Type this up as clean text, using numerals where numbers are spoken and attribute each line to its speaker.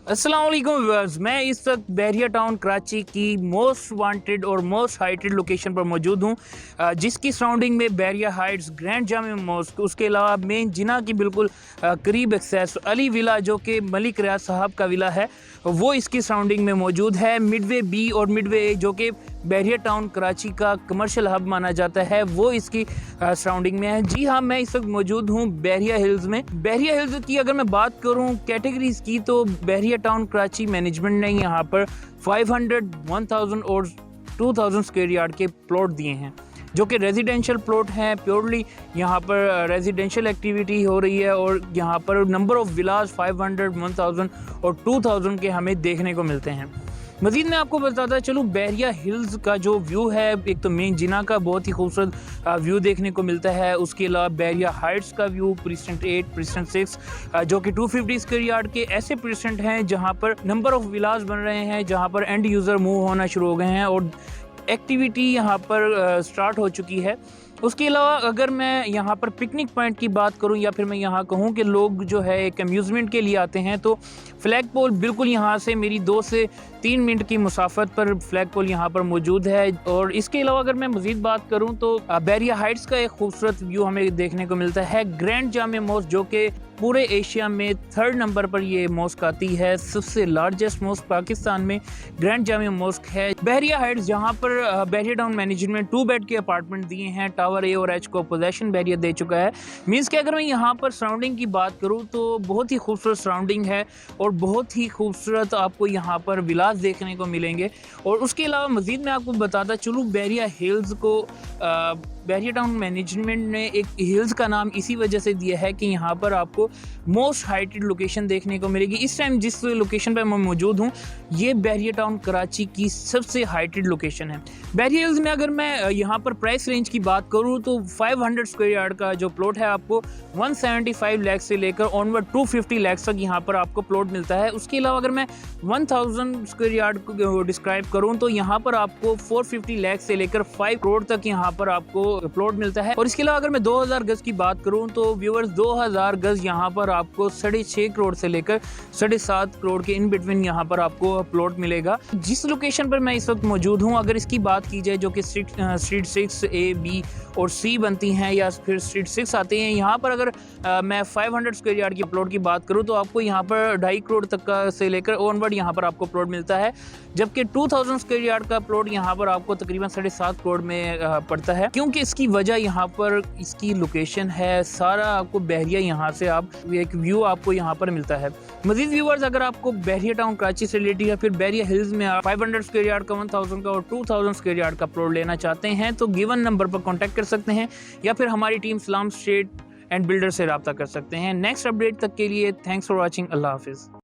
Speaker 1: अस्सलाम वालेकुम व्यूअर्स, मैं इस वक्त बहरिया टाउन कराची की मोस्ट वांटेड और मोस्ट हाइटेड लोकेशन पर मौजूद हूँ, जिसकी सराउंडिंग में बहरिया हाइट्स, ग्रैंड जामे मॉस्क, उसके अलावा मेन जिना की बिल्कुल करीब एक्सेस अली विला जो कि मलिक रियाज साहब का विला है, वो इसकी सराउंडिंग में मौजूद है। मिडवे बी और मिडवे ए जो कि बहरिया टाउन कराची का कमर्शियल हब माना जाता है, वो इसकी सराउंडिंग में है। जी हाँ, मैं इस वक्त मौजूद हूँ बहरिया हिल्स में। बहरिया हिल्स की अगर मैं बात करूँ कैटेगरीज की, तो बहरिया टाउन कराची मैनेजमेंट ने यहाँ पर 500, 1000 और 2000 स्क्वायर यार्ड के प्लॉट दिए हैं, जो कि रेजिडेंशियल प्लॉट हैं। प्योरली यहाँ पर रेजिडेंशियल एक्टिविटी हो रही है और यहाँ पर नंबर ऑफ विलाज 500, 1000 और 2000 के हमें देखने को मिलते हैं। मज़ीद मैं आपको बताता चलूँ, बहरिया हिल्स का जो व्यू है, एक तो मेन जिना का बहुत ही खूबसूरत व्यू देखने को मिलता है। उसके अलावा बहरिया हाइट्स का व्यू, प्रीसेंट 8, प्रीसेंट 6 जो कि 250 स्क्वायर यार्ड के ऐसे प्रीसेंट हैं जहां पर नंबर ऑफ विलाज बन रहे हैं, जहां पर एंड यूज़र मूव होना शुरू हो गए हैं और एक्टिविटी यहाँ पर स्टार्ट हो चुकी है। उसके अलावा अगर मैं यहाँ पर पिकनिक पॉइंट की बात करूँ, या फिर मैं यहाँ कहूँ कि लोग जो है एक अम्यूज़मेंट के लिए आते हैं, तो फ्लैग पोल बिल्कुल यहाँ से मेरी 2 से 3 मिनट की मुसाफत पर फ्लैग पोल यहाँ पर मौजूद है। और इसके अलावा अगर मैं मज़ीद बात करूँ तो बहरिया हाइट्स का एक खूबसूरत व्यू हमें देखने को मिलता है। ग्रैंड जामे मॉस्क जो कि पूरे एशिया में 3rd नंबर पर ये मॉस्क आती है, सबसे लार्जेस्ट मॉस्क पाकिस्तान में ग्रैंड जामे मॉस्क है। बहरिया हाइट्स जहाँ पर बहरिया टाउन मैनेजमेंट 2 बेड के अपार्टमेंट दिए हैं, टावर ए और एच को पोजेशन बहरिया दे चुका है। मीन्स कि अगर मैं यहाँ पर सराउंडिंग की बात करूँ तो बहुत ही खूबसूरत सराउंडिंग है और बहुत ही खूबसूरत आपको यहाँ पर विलास देखने को मिलेंगे। और उसके अलावा मज़ीद मैं आपको बताता चलूँ, बहरिया हिल्स को बहरिया टाउन मैनेजमेंट ने एक हिल्स का नाम इसी वजह से दिया है कि यहाँ पर आपको मोस्ट हाइटेड लोकेशन देखने को मिलेगी। इस टाइम जिस लोकेशन पर मैं मौजूद हूँ, ये बहरिया टाउन कराची की सबसे हाइटेड लोकेशन है। बहरिया हिल्स में अगर मैं यहाँ पर प्राइस रेंज की बात करूँ तो 500 स्क्वायर यार्ड का जो प्लॉट है आपको 175 लाख से लेकर ऑनवर्ड 250 लाख तक यहाँ पर आपको प्लॉट मिलता है। उसके अलावा अगर मैं 1000 स्क्वायर यार्ड को डिस्क्राइब करूँ तो यहाँ पर आपको 450 लाख से लेकर 5 करोड़ तक यहाँ पर आपको प्लॉट मिलता है। और इसके अलावा अगर मैं 2000 गज की बात करूं तो व्यूअर्स 2000 गज यहाँ पर आपको 6.5 करोड़ से लेकर 7.5 करोड़ के इन बिटवीन यहाँ पर आपको प्लॉट मिलेगा। जिस लोकेशन पर मैं इस वक्त मौजूद हूँ, अगर इसकी बात की जाए जो कि स्ट्रीट 6 A, B और C बनती हैं, या फिर स्ट्रीट 6 आते हैं, यहाँ पर अगर मैं 500 स्क्वायर यार्ड की प्लॉट की बात करूँ तो आपको यहाँ पर 2.5 करोड़ तक का से लेकर ऑनवर्ड यहाँ पर आपको प्लॉट मिलता है। जबकि 2000 स्क्वायर यार्ड का प्लॉट यहाँ पर आपको तकरीबन 7.5 करोड़ में पड़ता है। क्योंकि इसकी वजह यहाँ पर इसकी लोकेशन है, सारा आपको बहरिया यहाँ से आप एक व्यू आपको यहाँ पर मिलता है। मजीद व्यूअर्स, अगर आपको बहरिया टाउन कराची से रिलेटेड या फिर बहरिया हिल्स में 500 स्क्वायर यार्ड का, 1000 का और 2000 स्क्वायर यार्ड का प्लॉट लेना चाहते हैं तो गिवन नंबर पर कॉन्टैक्ट कर सकते हैं, या फिर हमारी टीम सलाम स्ट्रीट एंड बिल्डर से रब्ता कर सकते हैं। नेक्स्ट अपडेट तक के लिए थैंक्स फॉर वॉचिंग। अल्लाह हाफिज़।